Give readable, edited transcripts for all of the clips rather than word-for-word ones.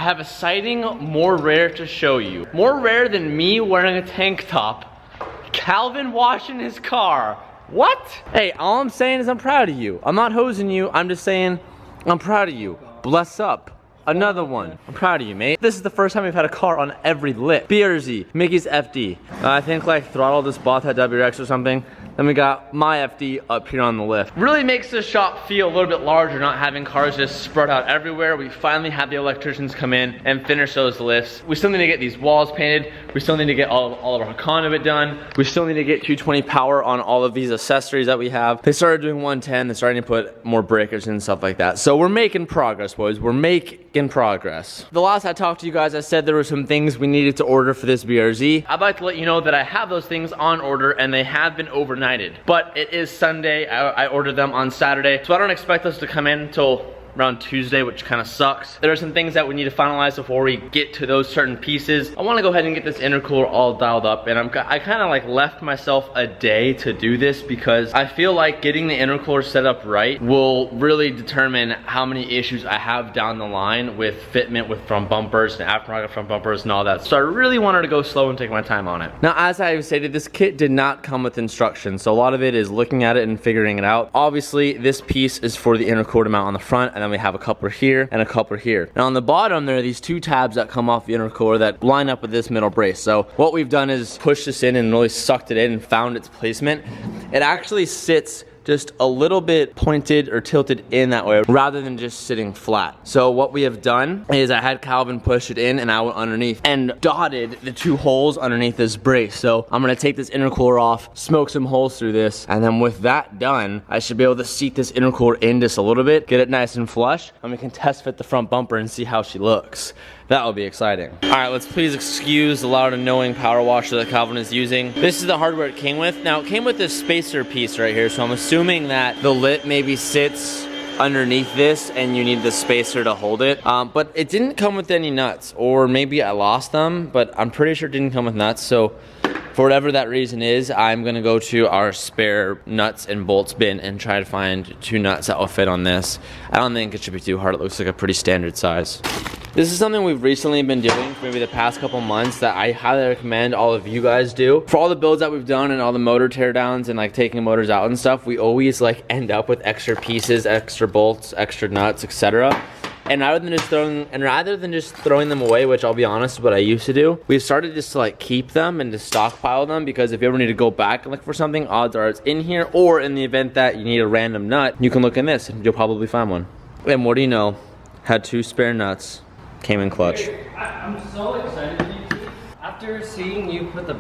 I have a sighting more rare to show you. More rare than me wearing a tank top. Calvin washing his car. What? Hey, all I'm saying is I'm proud of you. I'm not hosing you. I'm just saying I'm proud of you. Bless up. Another one. I'm proud of you, mate. This is the first time we've had a car on every lip. BRZ, Mickey's FD. I think like Throttle just bought that WRX or something. Then we got my FD up here on the lift. Really makes the shop feel a little bit larger, not having cars just spread out everywhere. We finally had the electricians come in and finish those lifts. We still need to get these walls painted. We still need to get all of our conduit done. We still need to get 220 power on all of these accessories that we have. They started doing 110. They're starting to put more breakers and stuff like that. So we're making progress, boys. We're making progress. The last I talked to you guys, I said there were some things we needed to order for this BRZ. I'd like to let you know that I have those things on order and they have been overnighted. But it is Sunday. I ordered them on Saturday, so I don't expect those to come in until around Tuesday, which kind of sucks. There are some things that we need to finalize before we get to those certain pieces. I want to go ahead and get this intercooler all dialed up, and I kind of like left myself a day to do this because I feel like getting the intercooler set up right will really determine how many issues I have down the line with fitment with front bumpers and aftermarket front bumpers and all that. So I really wanted to go slow and take my time on it. Now, as I stated, this kit did not come with instructions, so a lot of it is looking at it and figuring it out. Obviously, this piece is for the intercooler mount on the front, and then we have a coupler here and a coupler here. Now on the bottom, there are these two tabs that come off the intercooler that line up with this middle brace. So what we've done is push this in and really sucked it in and found its placement. It actually sits just a little bit pointed or tilted in that way rather than just sitting flat. So what we have done is I had Calvin push it in and I went underneath and dotted the two holes underneath this brace. So I'm gonna take this intercooler off, smoke some holes through this, and then with that done, I should be able to seat this intercooler in just a little bit, get it nice and flush, and we can test fit the front bumper and see how she looks. That will be exciting. All right, let's please excuse the loud annoying power washer that Calvin is using. This is the hardware it came with. Now, it came with this spacer piece right here, so I'm assuming that the lip maybe sits underneath this and you need the spacer to hold it. But it didn't come with any nuts, or maybe I lost them, but I'm pretty sure it didn't come with nuts. So for whatever that reason is, I'm gonna go to our spare nuts and bolts bin and try to find two nuts that will fit on this. I don't think it should be too hard. It looks like a pretty standard size. This is something we've recently been doing for maybe the past couple months that I highly recommend all of you guys do. For all the builds that we've done and all the motor teardowns and like taking motors out and stuff, we always like end up with extra pieces, extra bolts, extra nuts, etc. And rather than just throwing them away, which I'll be honest is what I used to do, we've started just to like keep them and to stockpile them, because if you ever need to go back and look for something, odds are it's in here, or in the event that you need a random nut, you can look in this and you'll probably find one. And what do you know? Had two spare nuts. Came in clutch. I'm so excited. After seeing you put the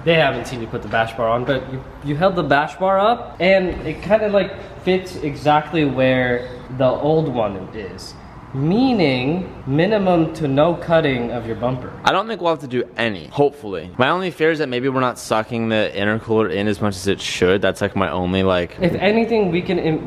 they haven't seen you put the bash bar on, but you held the bash bar up and it kind of like fits exactly where the old one is. Meaning minimum to no cutting of your bumper. I don't think we'll have to do any, hopefully. My only fear is that maybe we're not sucking the intercooler in as much as it should. That's like my only like... If anything,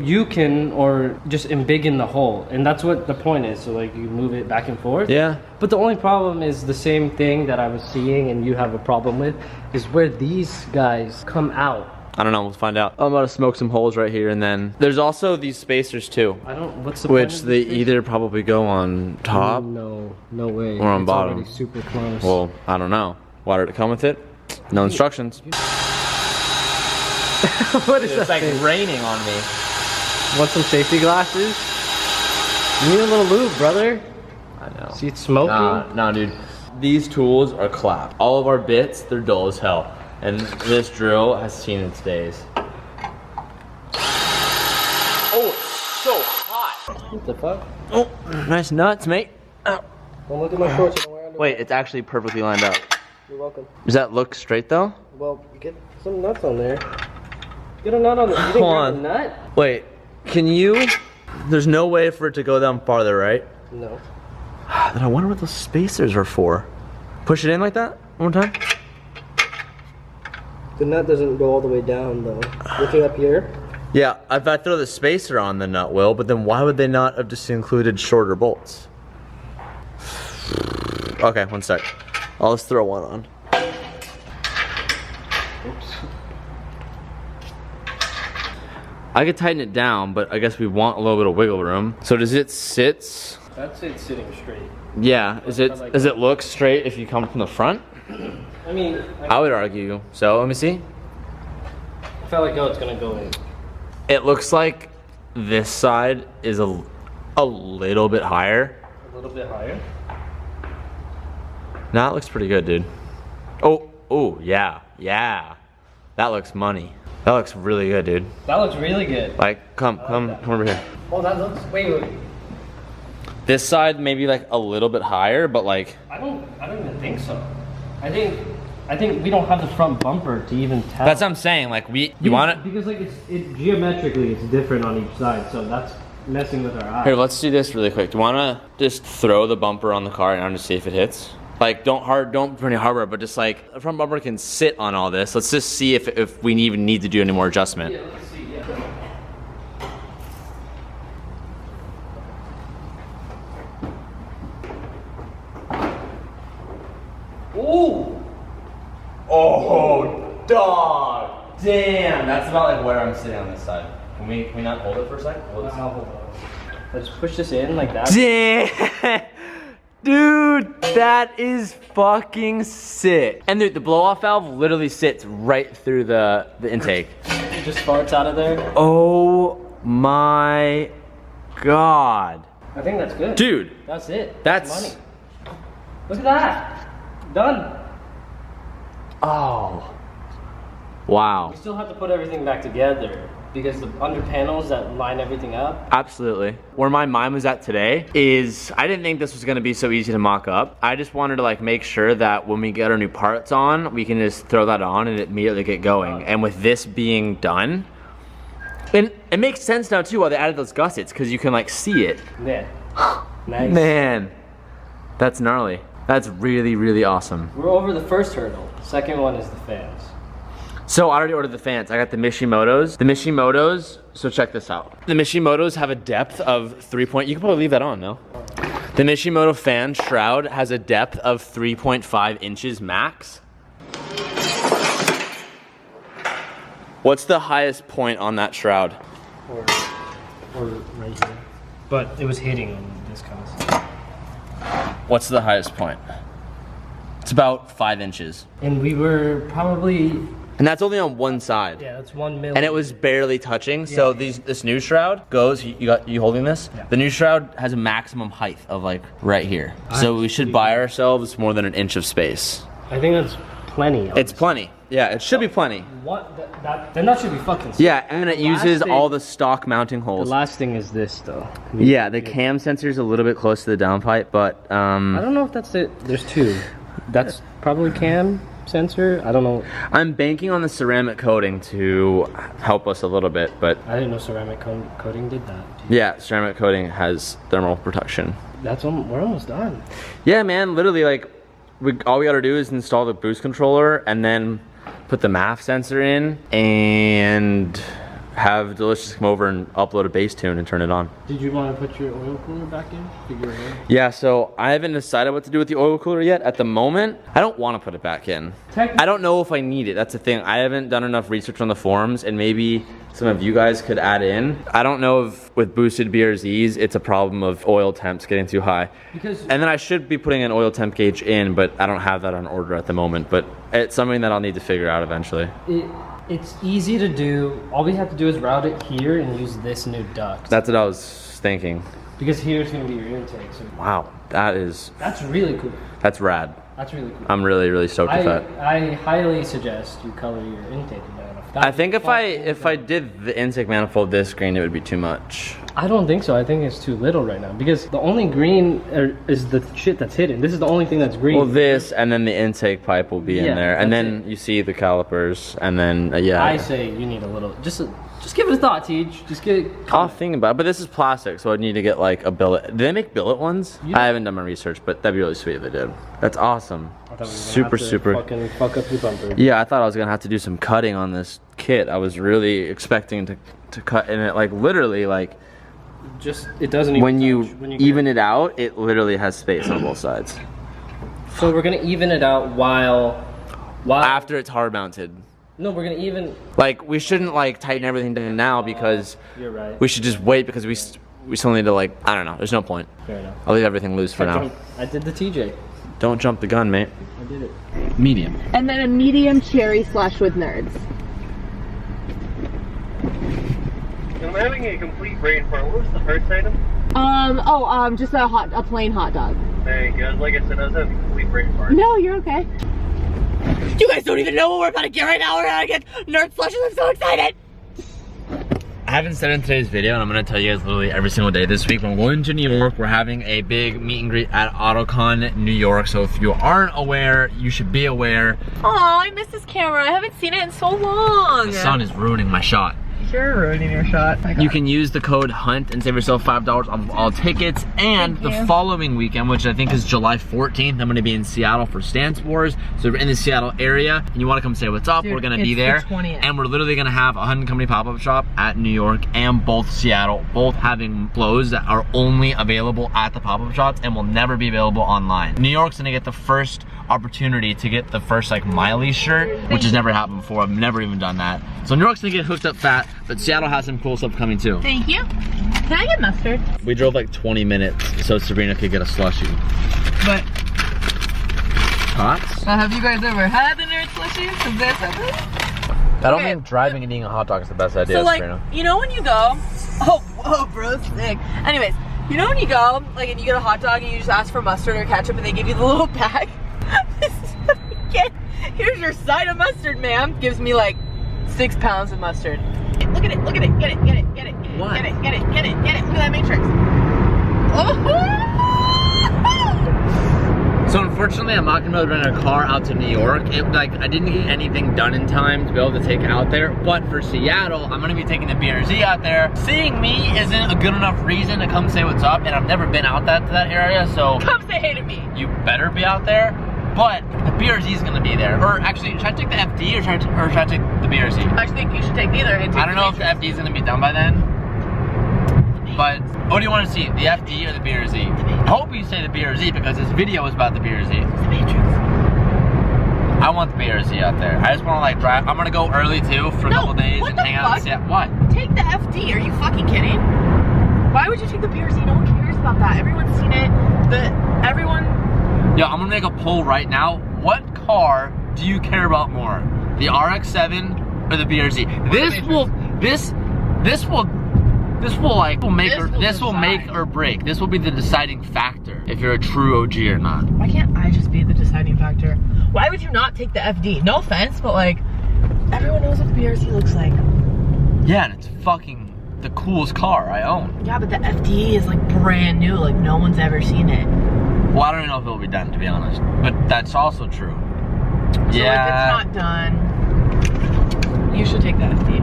you can or just embiggen the hole. And that's what the point is. So like you move it back and forth. Yeah. But the only problem is the same thing that I was seeing and you have a problem with, is where these guys come out. I don't know, we'll find out. I'm about to smoke some holes right here, and then there's also these spacers too. What's the which they either probably go on top. No way. Or on bottom. It's already super close. Well, I don't know. Why did it come with it? No instructions. What is it's that? It's like raining on me. Want some safety glasses? You need a little lube, brother. I know. See it smoking? Nah, dude. These tools are clap. All of our bits, they're dull as hell. And this drill has seen its days. Oh, it's so hot. What the fuck? Oh, nice nuts, mate. Don't look at my shorts. Wait, it's actually perfectly lined up. You're welcome. Does that look straight though? Well, get some nuts on there. Get a nut on there. You didn't grab a nut? Wait, can you? There's no way for it to go down farther, right? No. Then I wonder what those spacers are for. Push it in like that one more time. The nut doesn't go all the way down though. Looking up here? Yeah, if I throw the spacer on, the nut will, but then why would they not have just included shorter bolts? Okay, one sec. I'll just throw one on. Oops. I could tighten it down, but I guess we want a little bit of wiggle room. So does it sit That's it sitting straight. Yeah, does it look straight if you come from the front? I mean, I would argue so. Let me see. I felt like, oh, it's gonna go in. It looks like this side is a little bit higher. A little bit higher? Nah, it looks pretty good, dude. Oh, yeah. That looks money. That looks really good, dude. That looks really good. Like, come over here. Oh, that looks, wait. This side maybe like a little bit higher, but like. I don't even think so. I think we don't have the front bumper to even tell. That's what I'm saying. Like you want it? Because like it geometrically it's different on each side, so that's messing with our eyes. Here, let's do this really quick. Do you wanna just throw the bumper on the car and to see if it hits? Like don't put any hardware, but just like the front bumper can sit on all this. Let's just see if we even need to do any more adjustment. Yeah, let's see. Yeah. Ooh. Oh, dog! Damn, that's about like where I'm sitting on this side. Can we not hold it for a second? I'll hold on. Let's push this in like that. Damn! Dude, that is fucking sick. And dude, the blow-off valve literally sits right through the intake. It just farts out of there. Oh my god. I think that's good. Dude. That's it. That's money. Look at that. Done. Oh. Wow. We still have to put everything back together because the under panels that line everything up. Absolutely. Where my mind was at today is I didn't think this was gonna be so easy to mock up. I just wanted to like make sure that when we get our new parts on, we can just throw that on and immediately get going. And with this being done, and it makes sense now too why they added those gussets, because you can like see it. Yeah. Nice. Man, that's gnarly. That's really, really awesome. We're over the first hurdle. Second one is the fans. So I already ordered the fans. I got the Mishimotos. The Mishimotos, so check this out. The Mishimotos have a depth of 3 point, you can probably leave that on, no? The Mishimoto fan shroud has a depth of 3.5 inches max. What's the highest point on that shroud? Or right here. But it was hitting on this kind of stuff. What's the highest point? It's about 5 inches. And we were probably... And that's only on one side. Yeah, that's 1 millimeter. And it was barely touching. So this new shroud goes, you holding this? Yeah. The new shroud has a maximum height of like right here. So we should buy ourselves more than an inch of space. I think that's plenty. It's plenty. Yeah, it should be plenty. What? Then that should be fucking sick. Yeah, and it uses all the stock mounting holes. The last thing is this though. Yeah, the cam sensor is a little bit close to the downpipe, but I don't know if that's it. There's two. That's probably cam sensor. I don't know. I'm banking on the ceramic coating to help us a little bit, but I didn't know ceramic coating did that. Yeah, ceramic coating has thermal protection. We're almost done. Yeah, man, literally like all we gotta do is install the boost controller and then put the MAF sensor in and have Delicious come over and upload a bass tune and turn it on. Did you want to put your oil cooler back in? Figure it out? Yeah, so I haven't decided what to do with the oil cooler yet. At the moment, I don't want to put it back in. I don't know if I need it. That's the thing. I haven't done enough research on the forums, and maybe some of you guys could add in. I don't know if with boosted BRZs, it's a problem of oil temps getting too high. And then I should be putting an oil temp gauge in, but I don't have that on order at the moment. But it's something that I'll need to figure out eventually. It's easy to do. All we have to do is route it here and use this new duct. That's what I was thinking. Because here's gonna be your intake. So wow, that's really cool. That's rad. That's really cool. I'm really, really stoked with that. I highly suggest you color your intake manifold. I think if I did the intake manifold this green, it would be too much. I don't think so. I think it's too little right now because the only green is the shit that's hidden. This is the only thing that's green. Well, this and then the intake pipe will be in there, and then you see the calipers, and then yeah. I say you need a little. Just give it a thought, Tej. Just get it. I'll think about it, but this is plastic, so I'd need to get like a billet. Do they make billet ones? Yeah. I haven't done my research, but that'd be really sweet if they did. That's awesome. Super. Fucking fuck up your bumper. Yeah, I thought I was gonna have to do some cutting on this kit. I was really expecting to cut, and it like literally like. Just it doesn't even when you even it out, it literally has space on both sides. So we're gonna even it out while after it's hard mounted. No, we're gonna even like we shouldn't like tighten everything down now because you're right. We should just wait because we still need to like, I don't know, there's no point. Fair enough. I'll leave everything loose for now. I did the TJ. Don't jump the gun, mate. I did it. Medium. And then a medium cherry slash with nerds. I'm having a complete brain fart. What was the first item? Just a plain hot dog. Thank you. Like I said, I was having a complete brain fart. No, you're okay. You guys don't even know what we're about to get right now. We're gonna get nerd slushes. I'm so excited. I haven't said in today's video, and I'm gonna tell you guys literally every single day this week. When we're going to New York, we're having a big meet and greet at AutoCon New York. So if you aren't aware, you should be aware. Aw, I miss this camera. I haven't seen it in so long. The sun is ruining my shot. You're ruining your shot. You can use the code HUNT and save yourself $5 off all tickets. And the following weekend, which I think is July 14th, I'm gonna be in Seattle for Stance Wars. So if you're in the Seattle area and you wanna come say what's up, we're gonna be there. And we're literally gonna have a Hunt & Company pop-up shop at New York and both Seattle, both having clothes that are only available at the pop-up shops and will never be available online. New York's gonna get the first opportunity to get the first like Miley shirt, which has never happened before. I've never even done that. So New York's gonna get hooked up fat, but Seattle has some cool stuff coming too. Thank you. Can I get mustard? We drove like 20 minutes so Sabrina could get a slushie. But Thoughts? have you guys ever had the nerd slushies? Is there something? I don't think driving and eating a hot dog is the best idea, So like, Sabrina. you know when you go, oh bro, sick. Anyways, you know when you go, like and you get a hot dog and you just ask for mustard or ketchup and they give you the little bag? This is what I get. Here's your side of mustard, ma'am. Gives me like 6 pounds of mustard. Look at it, get it, get it, get it, get it, What? get it, get it, get it, get it. Look at that matrix. Oh! So unfortunately, I'm not gonna be able to rent a car out to New York. I didn't get anything done in time to be able to take it out there. But for Seattle, I'm gonna be taking the BRZ out there. Seeing me isn't a good enough reason to come say what's up, and I've never been out to that area, so Come say hey to me. you better be out there. But the BRZ is gonna be there. Or actually, should I take the FD or should I take the BRZ? I think you should take neither. And take I don't know if the FD is gonna be done by then. But what do you want to see? The FD or the BRZ? I hope you say the BRZ because this video is about the BRZ. The matrix. I want the BRZ out there. I just want to like drive. I'm gonna go early too for a couple days and hang out and see what. Take the FD. Are you fucking kidding? Why would you take the BRZ? No one cares about that. Everyone's seen it. Everyone. Yeah, I'm gonna make a poll right now. What car do you care about more? The RX-7 or the BRZ? This will make or break. This will be the deciding factor if you're a true OG or not. Why can't I just be the deciding factor? Why would you not take the FD? No offense, but like, everyone knows what the BRZ looks like. Yeah, and it's fucking the coolest car I own. Yeah, but the FD is like brand new. Like no one's ever seen it. Well, I don't even know if it'll be done, to be honest. But that's also true. So Yeah. if it's not done, you should take the FD.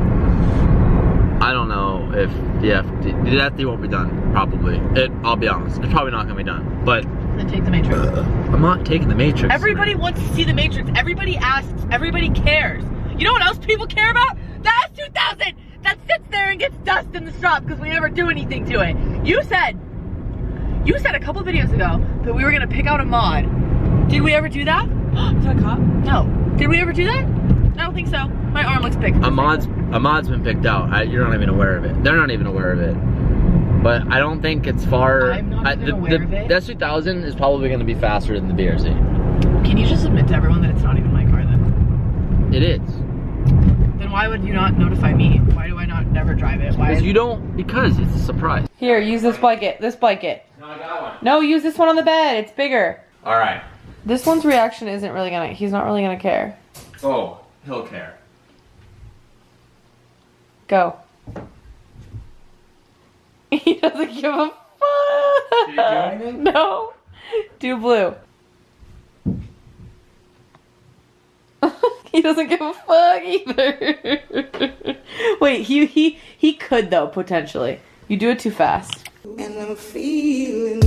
I don't know if the FD won't be done, probably. I'll be honest, it's probably not gonna be done, but. Then take the Matrix. I'm not taking the Matrix. Everybody wants to see the Matrix. Everybody asks, everybody cares. You know what else people care about? The S2000 that sits there and gets dust in the shop because we never do anything to it. You said a couple videos ago that we were gonna pick out a mod. Did we ever do that? Is that a cop? No. Did we ever do that? I don't think so. My arm looks big. A mod's been picked out. You're not even aware of it. They're not even aware of it. But I don't think it's far. I'm not even aware of it. The S2000 is probably going to be faster than the BRZ. Can you just admit to everyone that it's not even my car then? It is. Then why would you not notify me? Why do I not never drive it? Why? Because it's a surprise. Here, use this blanket. This blanket. No, I got one. No, use this one on the bed. It's bigger. All right. This one's reaction isn't really gonna. He's not really gonna care. Oh, he'll care. Go. He doesn't give a fuck. Did he do anything? No. Do blue. He doesn't give a fuck either. Wait, he could though potentially. You do it too fast. And I'm feeling